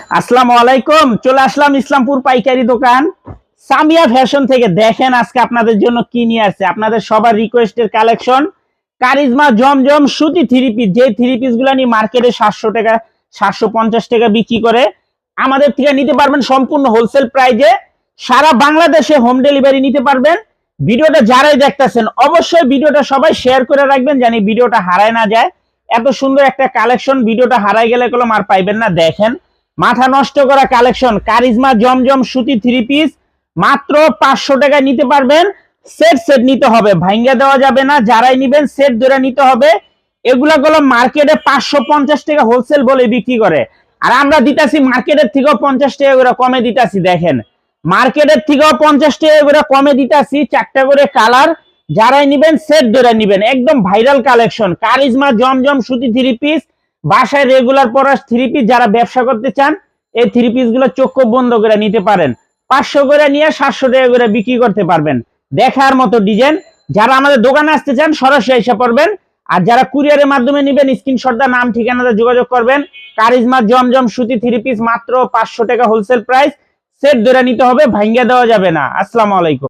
আসসালামু আলাইকুম। চলে আসলাম ইসলামপুর পাইকারি দোকান সামিয়া ফ্যাশন থেকে। দেখেন আজকে আপনাদের জন্য কি নিয়ে আসছে, আপনাদের সবার রিকোয়েস্টের কালেকশন কারিজমা জমজম সুতি থ্রি পিস। যে থ্রি পিস গুলা নিয়ে মার্কেটে 700 টাকা 750 টাকা বিক্রি করে, আমাদের থেকে নিতে পারবেন সম্পূর্ণ হোলসেল প্রাইজে। সারা বাংলাদেশে হোম ডেলিভারি নিতে পারবেন। ভিডিওটা যারাই দেখতেছেন অবশ্যই ভিডিওটা সবাই শেয়ার করে রাখবেন, জানি ভিডিওটা হারায় না যায়। এত সুন্দর একটা কালেকশন, ভিডিওটা হারাই গেলে কলম আর পাইবেন না। দেখেন মাথা নষ্ট করা কালেকশন কারিজমা জমজম সুতি থ্রি পিস, মাত্র 500 টাকায় নিতে পারবেন। সেট সেট নিতে হবে, ভাঙ্গা দেওয়া যাবে না। যারাই নিবেন সেট ধরে নিতে হবে। এগুলা গুলো মার্কেটে 550 টাকা হোলসেল বলে বিক্রি করে, আর আমরা দিতাছি মার্কেটের থেকেও 50 টাকা করে কমে দিতাছি। দেখেন মার্কেটের থেকেও 50 টাকা করে কমে দিতাছি। 4টা করে কালার, যারাই নিবেন সেট ধরে নিবেন। একদম ভাইরাল কালেকশন কারিজমা জমজম সুতি থ্রি পিস। বাসায় রেগুলার পরা থ্রি পিস, যারা ব্যবসা করতে চান এই থ্রি পিস গুলো চোখ বন্ধ করে নিতে পারেন। 500 করে নিয়ে 700 টাকা করে বিক্রি করতে পারবেন। দেখার মতো ডিজাইন। যারা আমাদের দোকানে আসতে চান সরাসরি এসে পড়বেন, আর যারা কুরিয়ারের মাধ্যমে নিবেন স্ক্রিনশট দা নাম ঠিকানাতে যোগাযোগ করবেন। কারিজমা জমজম সুতি থ্রি পিস মাত্র 500 টাকা হোলসেল প্রাইস। সেট ধরে নিতে হবে, ভাঙ্গা দেওয়া যাবে না। আসসালামু আলাইকুম।